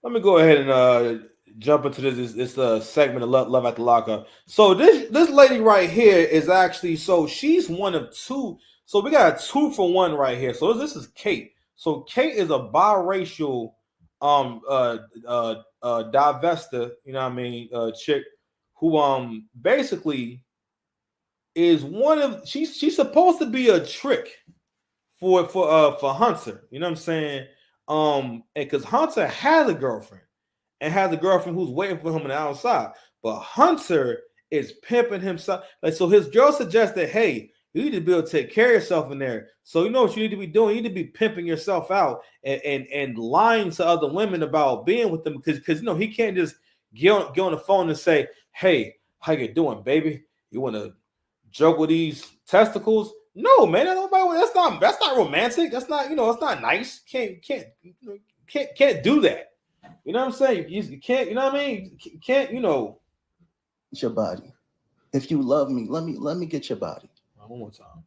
let me go ahead and jump into this segment of love at the lockup. So this lady right here is actually, so she's one of two. So we got a 2-for-1 right here. So this is Kate. So Kate is a biracial divestor, you know what I mean, chick who basically is one of, she's supposed to be a trick for Hunter. You know what I'm saying? And because Hunter has a girlfriend and has a girlfriend who's waiting for him on the outside, but Hunter is pimping himself. Like, so his girl suggested, hey, you need to be able to take care of yourself in there. So you know what you need to be doing? You need to be pimping yourself out and lying to other women about being with them, because you know he can't just get on the phone and say, hey, how you doing, baby? You want to juggle these testicles? No, man, that's not romantic. That's not, you know, it's not nice. Can't do that. You know what I'm saying? You can't, you know what I mean? You can't, you know. Your body. If you love me, let me get your body. One more time.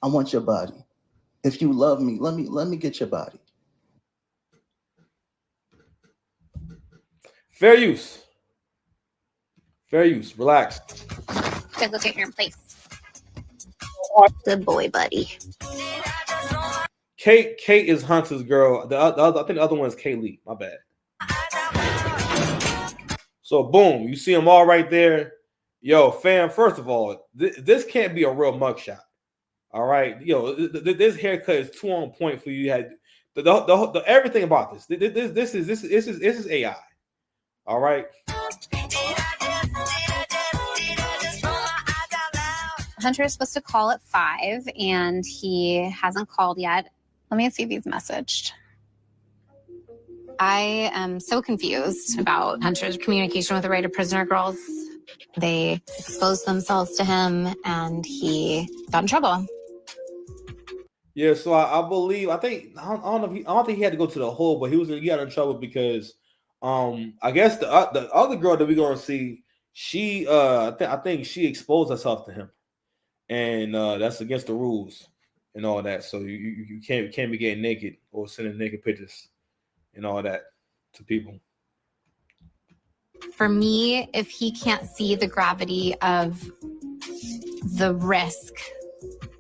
I want your body. If you love me, let me get your body. Fair use. Fair use. Relax. Go take your place. Good boy, buddy. Kate is Hunter's girl. The other, I think the other one is Kaylee. My bad. So boom, you see them all right there. Yo, fam, first of all, this can't be a real mugshot. All right, yo, this haircut is too on point for you. You had the everything about this. This is AI. All right. Hunter is supposed to call at 5, and he hasn't called yet. Let me see if he's messaged. I am so confused about Hunter's communication with the Right of Prisoner girls. They exposed themselves to him, and he got in trouble. Yeah, so I believe, I don't think he had to go to the hole, but he got in trouble because I guess the other girl that we're gonna see, she I think she exposed herself to him, and that's against the rules and all that. So you can't be getting naked or sending naked pictures and all that to people. For me, if he can't see the gravity of the risk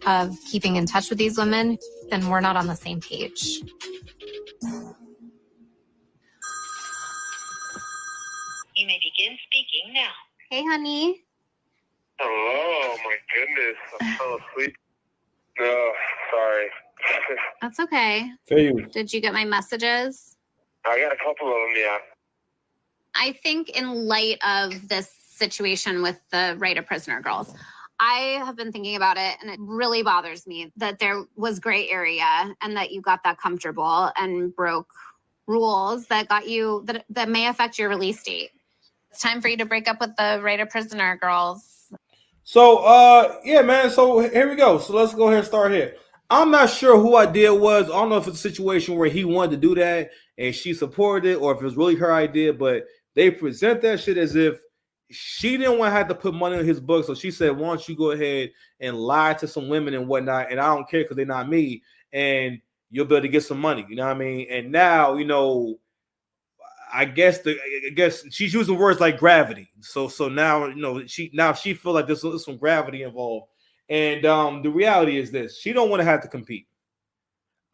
of keeping in touch with these women, then we're not on the same page. You may begin speaking now. Hey, honey. Hello, my goodness. I fell asleep. No, sorry. That's okay. For you. Did you get my messages? I got a couple of them, yeah. I think in light of this situation with the Right of Prisoner girls, I have been thinking about it, and it really bothers me that there was gray area and that you got that comfortable and broke rules that got you, that may affect your release date. It's time for you to break up with the Right of Prisoner girls. So yeah, man. So here we go. So let's go ahead and start here. I'm not sure who idea was. I don't know if it's a situation where he wanted to do that and she supported it, or if it was really her idea, but they present that shit as if she didn't want to have to put money in his book. So she said, why don't you go ahead and lie to some women and whatnot, and I don't care because they're not me, and you'll be able to get some money. You know what I mean? And now, you know, I guess she's using words like gravity. So now, you know, she feel like there's some gravity involved. And the reality is this: she don't want to have to compete.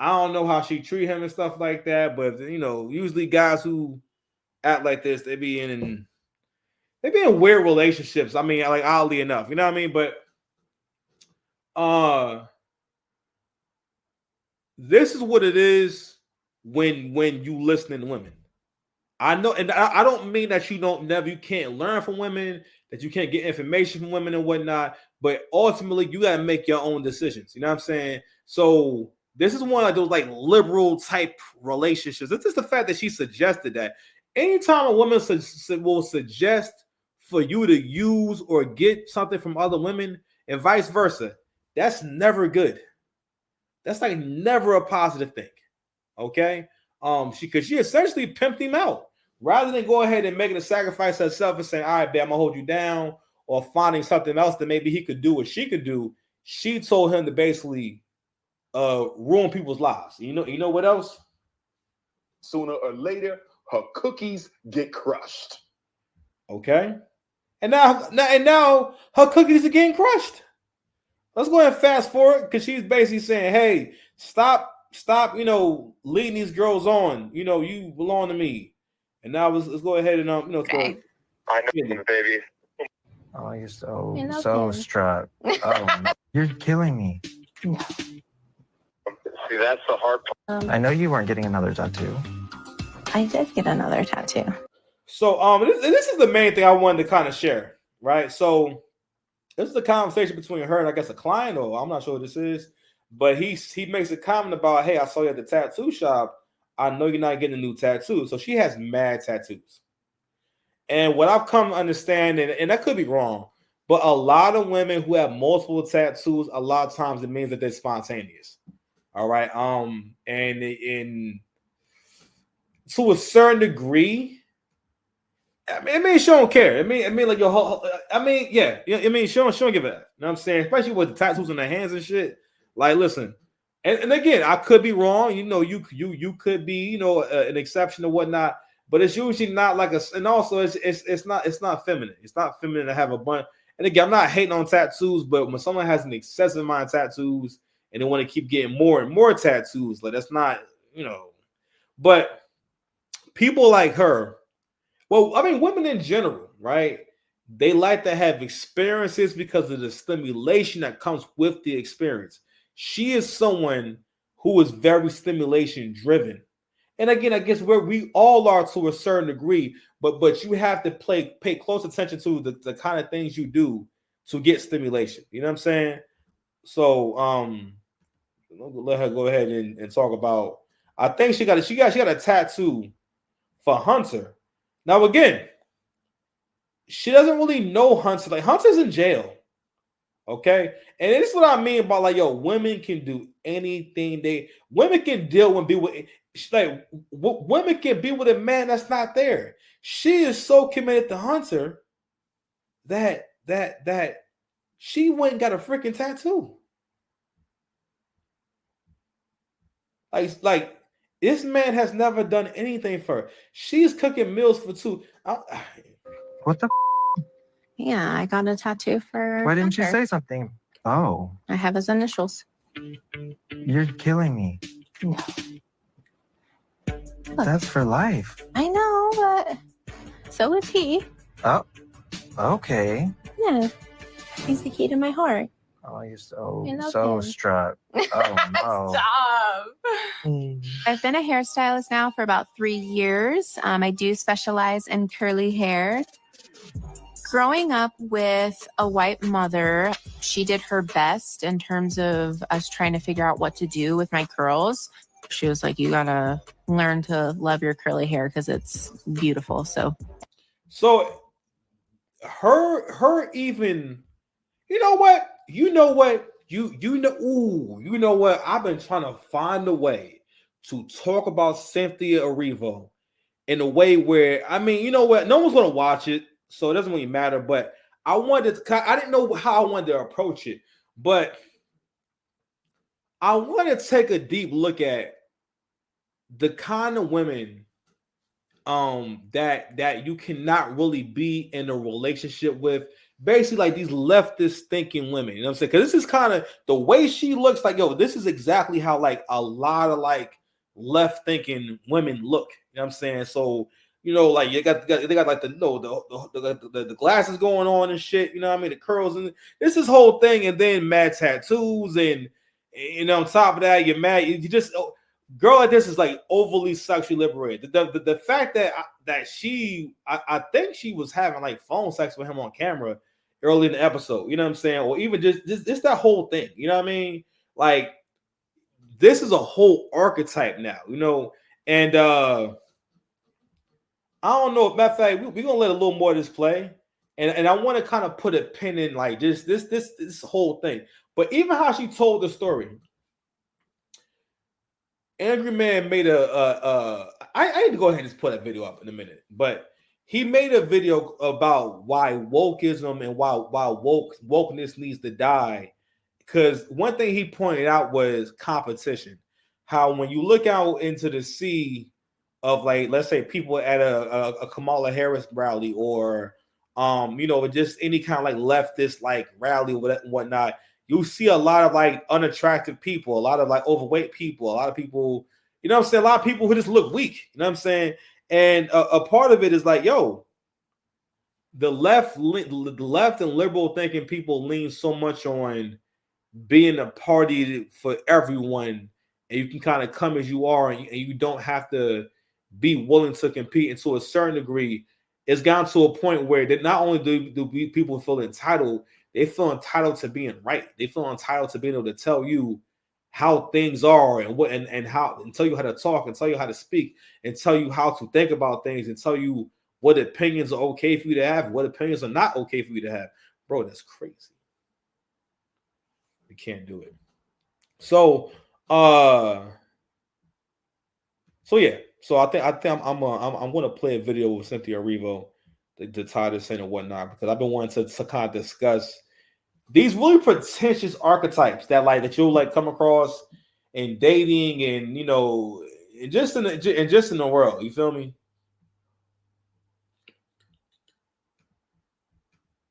I don't know how she treat him and stuff like that, but you know, usually guys who act like this, they be in weird relationships. I mean, like, oddly enough, you know what I mean? But this is what it is when you listening to women. I know, and I don't mean that you can't learn from women, that you can't get information from women and whatnot, but ultimately you gotta make your own decisions. You know what I'm saying? So this is one of those like liberal type relationships. It's just the fact that she suggested that. Anytime a woman will suggest for you to use or get something from other women and vice versa, that's never good. That's like never a positive thing. Okay? She essentially pimped him out. Rather than go ahead and making a sacrifice herself and saying, all right, babe, I'm gonna hold you down, or finding something else that maybe he could do or she could do, she told him to basically ruin people's lives. You know what else? Sooner or later, her cookies get crushed. Okay. And now her cookies are getting crushed. Let's go ahead and fast forward because she's basically saying, hey, stop, leading these girls on. You belong to me. And now let's go ahead and let's go. Okay. I know, baby. Oh, you're so You know so him. struck. Oh, you're killing me. See, that's the hard part. I know you weren't getting another tattoo. I did get another tattoo. So this is the main thing I wanted to kind of share, right? So this is a conversation between her and I guess a client, or I'm not sure what this is, but he makes a comment about, hey, I saw you at the tattoo shop. I know you're not getting a new tattoo. So she has mad tattoos. And what I've come to understand, and I could be wrong, but a lot of women who have multiple tattoos, a lot of times it means that they're spontaneous. All right. And in to a certain degree, I mean, she don't care. I mean, like your whole. I mean, yeah. I mean, she don't give it. You know what I'm saying? Especially with the tattoos on their hands and shit. Like, listen, and again, I could be wrong. You could be, an exception or whatnot. But it's usually not like a. And also, it's not feminine. It's not feminine to have a bunch. And again, I'm not hating on tattoos, but when someone has an excessive amount of tattoos and they want to keep getting more and more tattoos, like that's not, But people like her. Well, I mean, women in general, right? They like to have experiences because of the stimulation that comes with the experience. She is someone who is very stimulation driven. And again, I guess where we all are to a certain degree, but you have to pay close attention to the kind of things you do to get stimulation. You know what I'm saying? So let her go ahead and talk about. I think she got a tattoo for Hunter. Now, again, she doesn't really know Hunter. Like, Hunter's in jail. Okay? And this is what I mean by, like, women can do anything. Women can deal and be with, like, women can be with a man that's not there. She is so committed to Hunter that she went and got a freaking tattoo. Like, this man has never done anything for her. She's cooking meals for two. What the? Yeah, I got a tattoo for. Why didn't you Hunter. say something? Oh, I have his initials. you're killing me. No. That's for life. I know, but so is he. Oh, okay. Yeah, he's the key to my heart. Oh, you're so You know so him. struck. Oh no. Stop. I've been a hairstylist now for about 3 years. I do specialize in curly hair. Growing up with a white mother, she did her best in terms of us trying to figure out what to do with my curls. She was like, you gotta learn to love your curly hair because it's beautiful. So her even, you know what? You know what? I've been trying to find a way to talk about Cynthia Erivo in a way where, I mean, you know what? No one's gonna watch it, so it doesn't really matter. But I didn't know how I wanted to approach it, but I want to take a deep look at the kind of women that you cannot really be in a relationship with. Basically, like these leftist thinking women, you know what I'm saying? Because this is kind of the way she looks like, this is exactly how like a lot of like left thinking women look, you know what I'm saying? So, like they got like the glasses going on and shit, you know what I mean? The curls, and this whole thing, and then mad tattoos, and on top of that, you're mad. You just girl like this is like overly sexually liberated. The fact that I think she was having like phone sex with him on camera early in the episode, you know what I'm saying? Or even just that whole thing, you know what I mean? Like, this is a whole archetype now, and I don't know. Matter of fact, we're gonna let a little more of this play, and I want to kind of put a pin in like this whole thing. But even how she told the story, Angry Man made I need to go ahead and just put that video up in a minute, but he made a video about why wokeism and why wokeness needs to die. Because one thing he pointed out was competition. How when you look out into the sea, of like, let's say people at a Kamala Harris rally, or just any kind of like leftist like rally or whatnot, you see a lot of like unattractive people, a lot of like overweight people, a lot of people, you know what I'm saying, a lot of people who just look weak, you know what I'm saying. And a part of it is like, yo, the left and liberal thinking people lean so much on being a party for everyone, and you can kind of come as you are, and you don't have to be willing to compete. And to a certain degree, it's gotten to a point where that not only do people feel entitled, they feel entitled to being right. They feel entitled to being able to tell you how things are, and what and how, and tell you how to talk, and tell you how to speak, and tell you how to think about things, and tell you what opinions are okay for you to have, and what opinions are not okay for you to have. Bro, that's crazy. You can't do it. So yeah. So I think I'm gonna play a video with Cynthia Erivo to tie this in and whatnot, because I've been wanting to kind of discuss these really pretentious archetypes that you'll like come across in dating, and and just in the world. You feel me?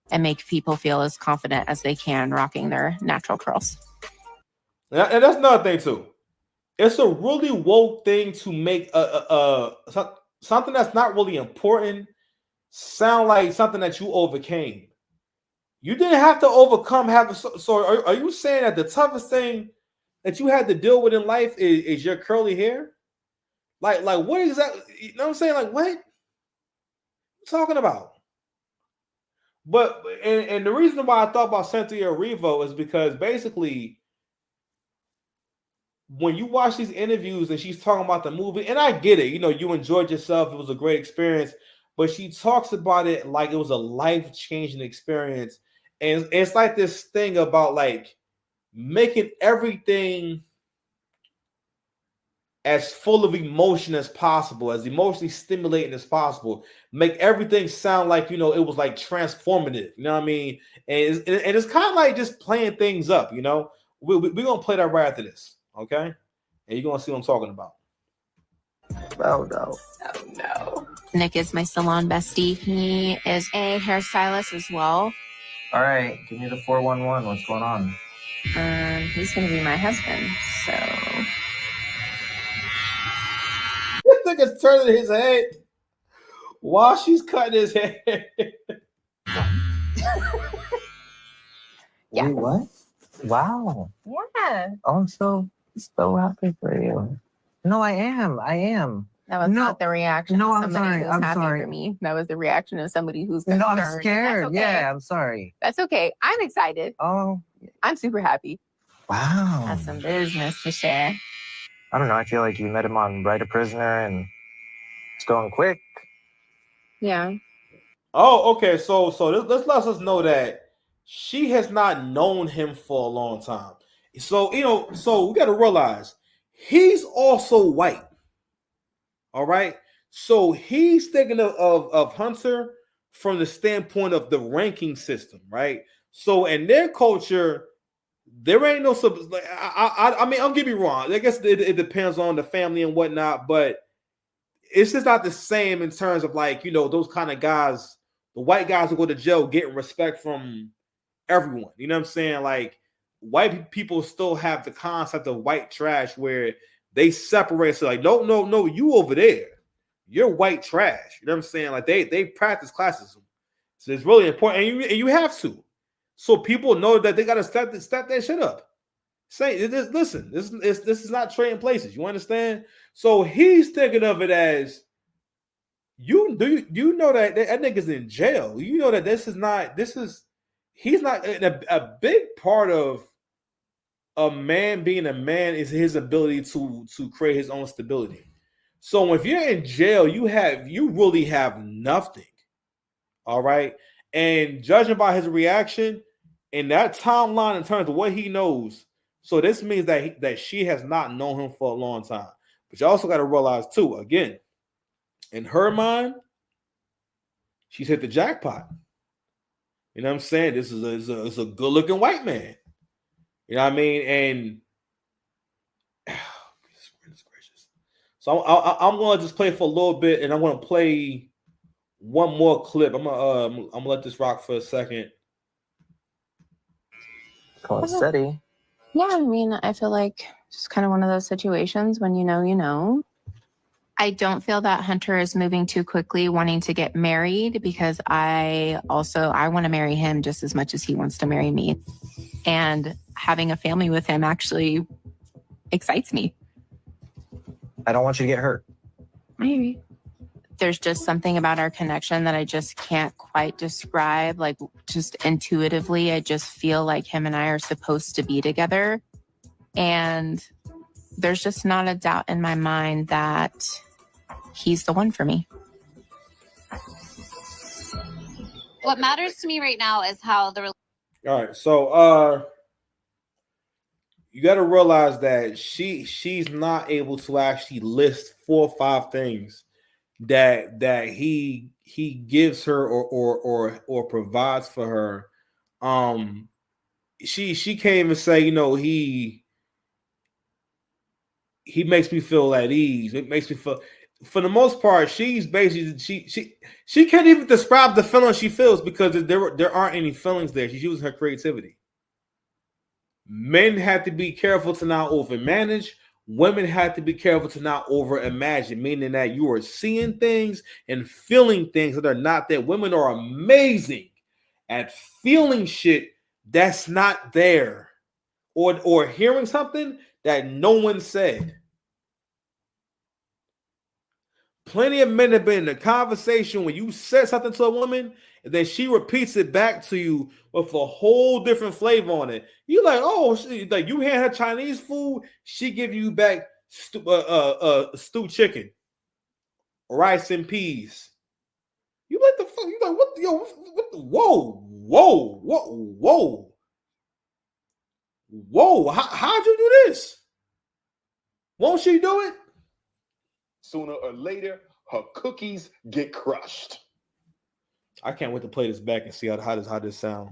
And make people feel as confident as they can rocking their natural curls. And that's another thing too. It's a really woke thing to make something that's not really important sound like something that you overcame. You didn't have to overcome so are you saying that the toughest thing that you had to deal with in life is your curly hair? Like what exactly? You know what I'm saying? Like, what are you talking about? But and the reason why I thought about Cynthia Erivo is because basically, when you watch these interviews and she's talking about the movie, and I get it, you enjoyed yourself, it was a great experience, but she talks about it like it was a life-changing experience. And it's like this thing about like making everything as full of emotion as possible, as emotionally stimulating as possible, make everything sound like, it was like transformative, you know what I mean? And it's kind of like just playing things up, We're going to play that right after this. Okay, and you're gonna see what I'm talking about. Oh no. Oh no. Nick is my salon bestie. He is a hairstylist as well. All right, give me the 411. What's going on? He's gonna be my husband, so. This nigga's turning his head while she's cutting his hair. Yeah. Wait, what? Wow. Yeah. Oh, I'm so happy for you. No, I am. That was not the reaction. No, of I'm somebody sorry. who's I'm happy sorry. for me. That was the reaction of somebody who's concerned. No, I'm scared. That's okay. Yeah, I'm sorry. That's okay. I'm excited. Oh. I'm super happy. Wow. Have some business to share. I don't know. I feel like you met him on Right a Prisoner and it's going quick. Yeah. Oh, okay. So this lets us know that she has not known him for a long time. So so we got to realize he's also white. All right. So he's thinking of Hunter from the standpoint of the ranking system, right? So in their culture, there ain't no like I mean, I'll get me wrong. I guess it depends on the family and whatnot, but it's just not the same in terms of like, those kind of guys, the white guys who go to jail getting respect from everyone. You know what I'm saying? Like, white people still have the concept of white trash where they separate. So like, no, you over there, you're white trash. You know what I'm saying? Like they practice classism. So it's really important, and you have to. So people know that they got to step that shit up. Say, listen, this is not trading places. You understand? So he's thinking of it as you know that nigga's in jail. You know that he's not a big part of a man being a man is his ability to create his own stability. So if you're in jail, you really have nothing. All right. And judging by his reaction in that timeline in terms of what he knows, so this means that she has not known him for a long time. But you also got to realize too, again, in her mind, she's hit the jackpot. You know what I'm saying? This is a good looking white man. You know what I mean? And goodness gracious. So I'm gonna just play for a little bit, and I'm gonna play one more clip. I'm gonna let this rock for a second. Going steady. Yeah, I mean, I feel like just kind of one of those situations when you know, you know. I don't feel that Hunter is moving too quickly wanting to get married, because I want to marry him just as much as he wants to marry me. And having a family with him actually excites me. I don't want you to get hurt. Maybe. There's just something about our connection that I just can't quite describe. Like, just intuitively, I just feel like him and I are supposed to be together. And there's just not a doubt in my mind that he's the one for me. What matters to me right now is how the All right, so you got to realize that she's not able to actually list 4 or 5 things that he gives her or provides for her. She can't even say, you know, he makes me feel at ease. It makes me feel, for the most part, she's basically she can't even describe the feelings she feels, because there aren't any feelings there. She's using her creativity. Men have to be careful to not overmanage. Women have to be careful to not overimagine, meaning that you are seeing things and feeling things that are not there. Women are amazing at feeling shit that's not there, or hearing something that no one said. Plenty of men have been in a conversation when you said something to a woman, and then she repeats it back to you with a whole different flavor on it. You like, oh, like you hand her Chinese food, she give you back stewed chicken, rice and peas. You like the fuck? You like what? Yo, what the, whoa! How'd you do this? Won't she do it? Sooner or later, her cookies get crushed. I can't wait to play this back and see how this sound.